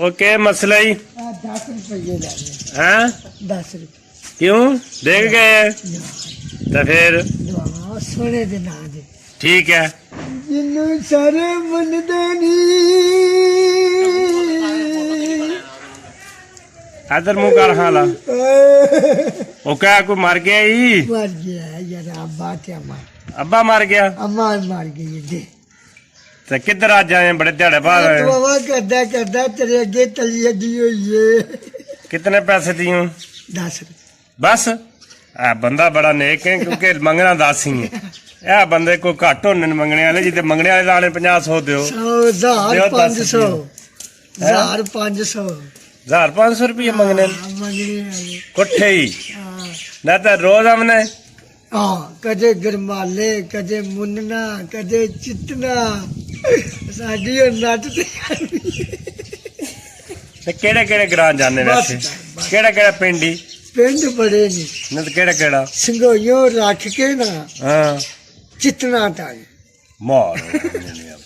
Okay मसला ही 10 रुपये हैं 10 रुपये क्यों देख गए तो फिर सोने दे ना दे ठीक है जिन्नू सारे मनदे नी इधर मुंह कर हाला वो क्या कोई मर गया ही मर गया यार अब्बा क्या अब्बा मर गया अम्मा मर गई दे तो किधर आज आए बड़े दिहाड़े बाद आए बाबा करदा करदा तेरे अगे तली दी हुई है कितने पैसे दिए 10 रुपये बस बंदा बड़ा नेक है क्योंकि मंगना 10 ही है यह बंदे को घट होने मंगने वाले जिते मंगने वाले लाने 50-100 दो 1,500 1,500 रुपये मंगने कुठे ही ना तो रोज हमने हाँ कदे गरमाले कदे मुन्ना कदे चितना साडी नट केड़े केड़े ग्रां जाने वैसे केड़ा केड़ा पिंडी पिंड बड़े ने न तो केड़ा केड़ा संगोइयो रख के ना हाँ चितना ताई मार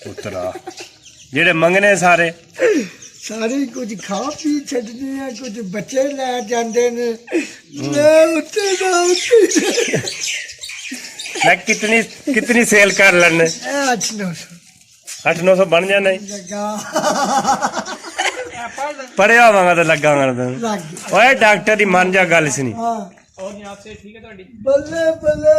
पुत्रा जेड़े मंगने सारे सारे कुछ खा पी छड़ने हैं कुछ बच्चे ले जाते ने मैं उठे ना मैं कितनी सेल कर लेने 800-900 बन जाने पढ़िया होवांगा तो लगांगा ओए डॉक्टर दी मान जा गल सुनी बल्ले बल्ले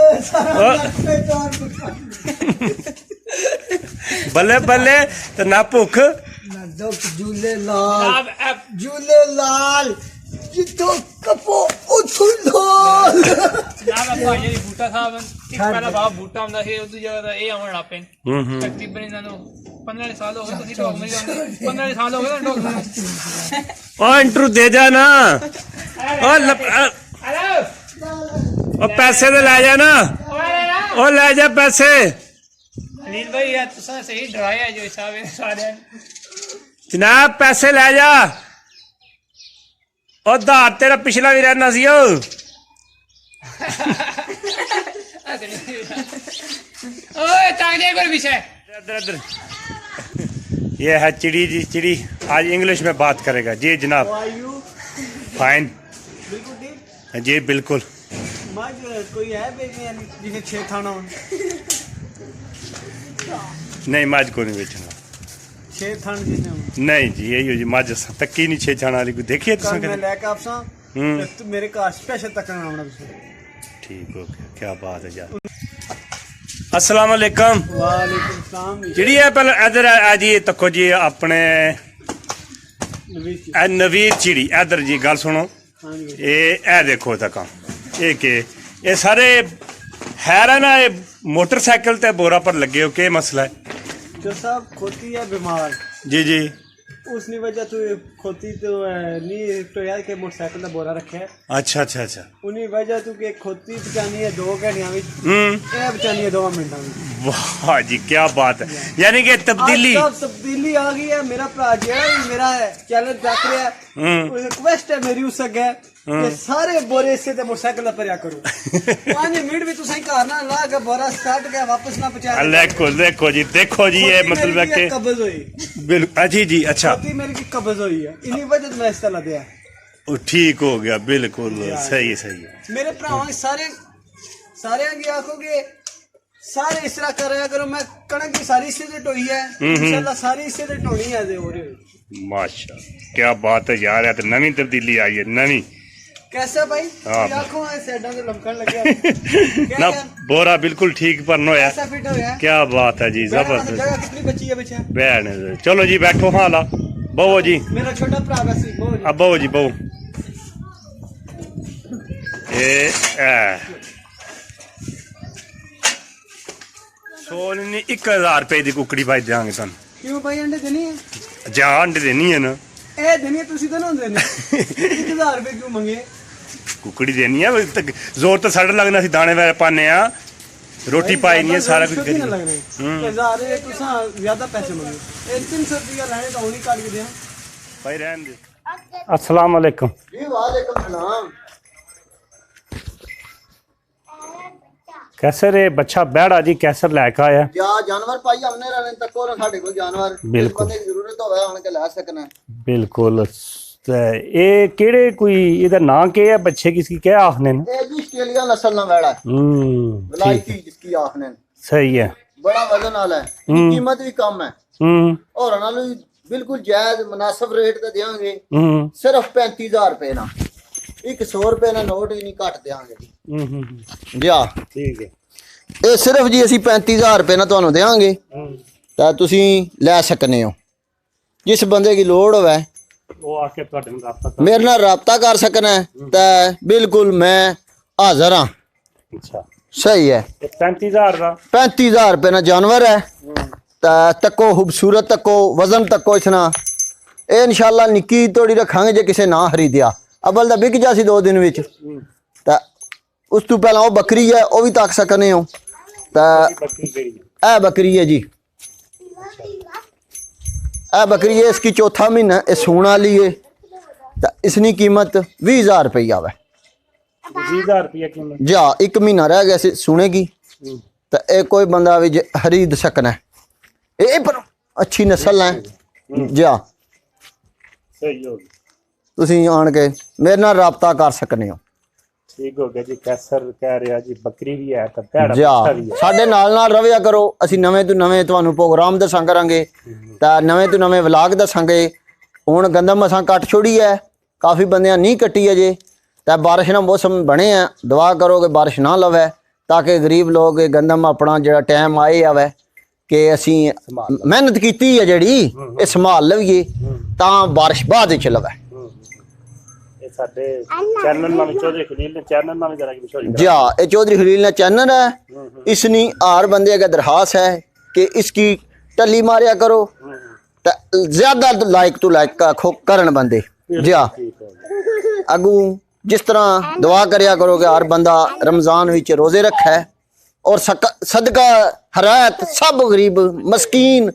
बल्ले बल्ले तो ना भुख ना दुख झूले लाल जितो कपो उठो लाल ना भाई जी बूटा साहब एक पहला बाप बूटा ਹੁੰਦਾ ਸੀ ਉਹਦੀ ਜਗ੍ਹਾ ਤੇ ਇਹ ਆਉਣ ਲੱਪੇ ਤਕਰੀਬਨ ਇਹਨਾਂ ਨੂੰ 15 ਸਾਲ ਹੋ ਗਏ ਤੁਸੀਂ ਡੌਗ ਮਿਲ ਜਾਂਦੇ 15 ਸਾਲ ਹੋ ਗਏ ਡੌਗ ਮਿਲ ओ इंटरव्यू दे जा ना ओ पैसे तो ले जा ना ओ ले जा पैसे नील भाई यार तुसा सही डराया जो हिसाब है सारे जनाब पैसे ले जा ओ धार तेरा पिछला भी रहना सी ओ ओए तांगे कोई विषय इधर इधर ये है चिड़ी जी चिड़ी आज इंग्लिश में बात करेगा जी जनाब फाइन जी बिल्कुल कोई है जिसे 6 थाना नहीं मज को नहीं बेचना 6 थान जिसे नहीं जी यही हो जी मज तक्की नहीं 6 थाना वाली कोई देखिए कल मैं लेके आपसा तो मेरे घर स्पेशल तक आना ठीक हो गया क्या बात है यार अस्सलाम वालेकुम वालेकुम सलाम जी है पहले इधर आ जी तको जी अपने नवीर चिड़ी इधर जी गल सुनो ये देखो तक ये के ये सारे है ना ये मोटरसाइकिल ते बोरा पर लगे हो के मसला है जो साहब खोती है बीमार जी जी उसनी वजह तो खोती तो नहीं तो यार के मोटरसाइकिल का बोरा रखे है अच्छा अच्छा अच्छा उन्हीं वजह तो के खोती बचानी है 2 घंटिया में ये बचानी है 2 मिनटा में वाह जी क्या बात है यानी कि तब्दीली तब्दीली आ गई है मेरा भरा जो मेरा चैलेंज देख रहा है रिक्वेस्ट है मेरी उस अगे कि सारे बोरे से मोटरसाइकिल भरिया करो 5 मिनट भी तुम घर ना ला के बोरा स्टार्ट के वापस ना पहुंचा देखो जी ये मतलब है कि कब्ज हुई बिल्कुल जी जी अच्छा मेरी की कब्ज हुई है इन्हीं वजह से मैं इस तरह दिया ठीक हो गया बिल्कुल सही है मेरे भरावां सारे की आखोगे सारे इस तरह कर रहा करो मैं कणक की सारी इससे से ढोई है इंशाल्लाह सारी इससे से ढोनी है दे हो रहे माशा क्या बात है यार तो नवी तब्दीली आई है नवी कैसा भाई आंखों साइडां ते लमकन लगे ना बोरा बिल्कुल ठीक पर नो है कैसा फिट होया क्या बात है जी जबरदस्त जगह कितनी बची है पीछे बैठ चलो जी बैठो हाँ ला बहु जी मेरा छोटा भरा वैसे अब बहु जी बहु सोनी 1000 रुपए की कुकड़ी भाई देंगे तुम क्यों भाई अंडे देनी है जा अंडे देनी है ना ए देनी है तुसी तो ना देने 1000 रुपए क्यों मंगे कुकड़ी देनी है जोर तो साढ़े लगना सी दाने वाले पाने आ रोटी पाई नहीं है सारा कुछ ना लग रहे 1000 ये तुसा ज्यादा पैसे मंगे 300 रुपया लाने तो उन्हीं काट के दे भाई रहन दे अस्सलाम वालेकुम जी वालेकुम सलाम कैसर ये बच्चा बैड़ा जी कैसर लैके आया या जानवर पाई हमने रहने तक और साडे कोल जानवर बिल्कुल। बंदे की जरूरत होवे आन के ला सकना बिल्कुल ते ये केड़े कोई इहदा नाम के है बच्चे की इसकी क्या आखने न ए जी ऑस्ट्रेलिया नस्ल ना वेड़ा है वलायती जिसकी आखने सही है बड़ा वजन वाला है कीमत भी कम है और नालों बिल्कुल जायज मुनासिब रेट ते देंगे सिर्फ 35,000 रुपए ना एक 100 रुपए ना नोट भी नहीं घट देंगे जी हाँ ठीक है ਇਹ ਸਿਰਫ ਜੀ ਅਸੀਂ 35000 ਰੁਪਏ ਨਾਲ ਤੁਹਾਨੂੰ ਦੇਵਾਂਗੇ ਤਾਂ ਤੁਸੀਂ ਲੈ ਸਕਨੇ ਹੋ ਜਿਸ ਬੰਦੇ ਦੀ ਲੋੜ ਹੋਵੇ ਉਹ ਆ ਕੇ ਤੁਹਾਡੇ ਨਾਲ ਰਾਬਤਾ ਕਰ ਮੇਰੇ ਨਾਲ ਰਾਬਤਾ ਕਰ ਸਕਣਾ ਹੈ ਤਾਂ ਬਿਲਕੁਲ ਮੈਂ ਹਾਜ਼ਰ ਹਾਂ ਅੱਛਾ ਸਹੀ ਹੈ 35000 ਦਾ 35000 ਰੁਪਏ ਨਾਲ ਜਾਨਵਰ ਹੈ ਤਾਂ ਤੱਕੋ ਖੂਬਸੂਰਤ ਤੱਕੋ ਵਜ਼ਨ ਤੱਕੋ ਇਸ ਨਾਲ ਇਹ ਇਨਸ਼ਾਅੱਲਾ ਨਿੱਕੀ ਤੋੜੀ ਰੱਖਾਂਗੇ ਜੇ ਕਿਸੇ ਨਾ ਖਰੀਦਿਆ ਅਬਲ ਦਾ ਵਿਕ ਜਾ ਸੀ 2 ਦਿਨ ਵਿੱਚ ਤਾਂ ਉਸ ਤੋਂ ਪਹਿਲਾਂ ਉਹ ਬੱਕਰੀ ਹੈ ਉਹ ਵੀ ਤੱਕ ਸਕਨੇ ਹੋ ਤਾਂ ਬੱਕਰੀ ਕਿਹੜੀ ਹੈ ਇਹ ਬੱਕਰੀ ਹੈ ਜੀ ਇਹ ਬੱਕਰੀ ਹੈ इसकी चौथा महीना ये सूण वाली है तो इसकी कीमत 20,000 रुपया है 20000 रुपया कीमत जा 1 महीना रह गया सूने की तो ये कोई बंदा भी खरीद सकना है ये पर अच्छी नस्ल है जा सही हो गया ਤੁਸੀਂ ਆਣ ਕੇ ਮੇਰੇ ਨਾਲ ਰਾਬਤਾ ਕਰ ਸਕਨੇ ਹੋ ठीक हो गया जी कैसर कह रहा जी बकरी भी है तो भैड़ा ਜਾ बच्चा भी है ਸਾਡੇ ਨਾਲ ਰਵਿਆ ਕਰੋ ਅਸੀਂ ਨਵੇਂ ਤੋਂ ਨਵੇਂ ਤੁਹਾਨੂੰ ਪ੍ਰੋਗਰਾਮ ਦੱਸਾਂ ਕਰਾਂਗੇ ਤਾਂ ਨਵੇਂ ਤੋਂ ਨਵੇਂ ਵਲਾਗ ਦੱਸਾਂਗੇ ਹੁਣ ਗੰਦਮ ਅਸਾਂ ਕੱਟ ਛੋੜੀ ਹੈ ਕਾਫੀ ਬੰਦਿਆਂ ਨਹੀਂ ਕੱਟੀ ਅਜੇ ਤਾਂ ਬਾਰਿਸ਼ ਦਾ ਮੌਸਮ ਬਣੇ ਆ ਦੁਆ ਕਰੋ ਕਿ ਬਾਰਿਸ਼ ਨਾ ਲਵੇ ਤਾਂ ਕਿ ਗਰੀਬ ਲੋਕ ਇਹ ਗੰਦਮ ਆਪਣਾ ਜਿਹੜਾ ਟਾਈਮ ਆਏ ਆਵੇ ਕਿ ਅਸੀਂ ਮਿਹਨਤ ਕੀਤੀ ਹੈ ਜਿਹੜੀ ਇਹ ਸੰਭਾਲ ਲਈਏ ਤਾਂ ਬਾਰਿਸ਼ ਬਾਅਦ ਵਿੱਚ ਲਵੇ ये साडे चैनल नाम चौधरी खलील ने चैनल नाम जरा की मशहूरी जी हाँ ये चौधरी खलील ने चैनल है इसनी हर बंदे का दरखास्त है कि इसकी टली मारिया करो तो ज्यादा लाइक टू लाइक का करन बंदे जी हाँ अगू जिस तरह दुआ करया करो कि हर बंदा रमजान विच रोजे रखे और सदका हरायत सब गरीब मस्कीन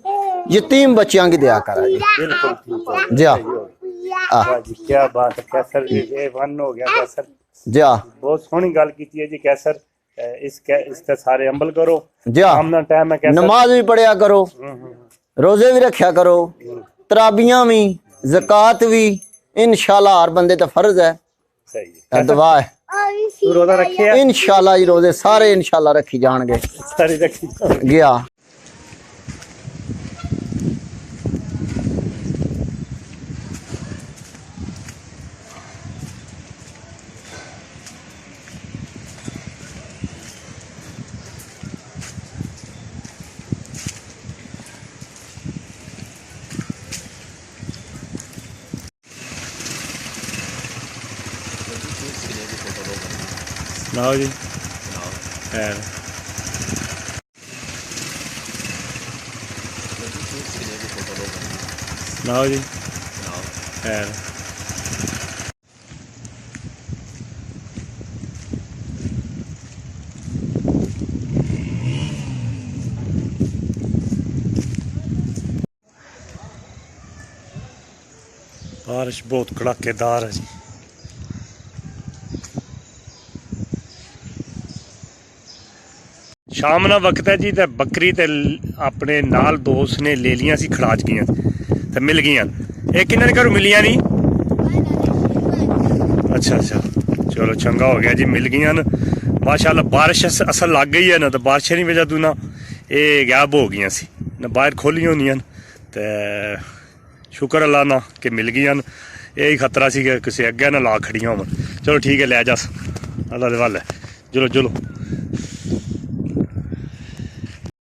यतीम बच्चियां की दिया करा जी बिल्कुल ठीक है जी हाँ वाह जी क्या बात है कैसर जी ये वन हो गया कैसर जी हाँ बहुत सोहनी गल की है जी कैसर इसके सारे अमल करो जी हाँ सामना टाइम है कैसर नमाज भी पढ़िया करो रोजे भी रखा करो तराबियां भी ज़कात भी इंशाल्लाह हर बंदे ते फर्ज है सही है दुआ है तू रोजा रखे है इंशाल्लाह जी रोजे सारे इंशाल्लाह रखी जाएंगे सारी रखी गया लाओ जी है लाओ जी है बारिश बहुत कड़ाकेदार है जी शाम ना वक्त है जी ते बकरी ते अपने नाल दोस्त ने ले लिया सी खड़ाच गई ते मिल गई ये किन्ने घरों मिलिया नहीं अच्छा अच्छा चलो चंगा हो गया जी मिल गई माशाल्लाह बारिश असल लग गई है ना तो बारिश की वजह तो ना ये गायब हो गई सी ना बाहर खोली होनी ते शुक्र अल्लाह ना कि मिल गई यही खतरा सी कि किसी अगे ना ला खड़ियां हो चलो ठीक है लै जा अल्लाह दे वाल चलो चलो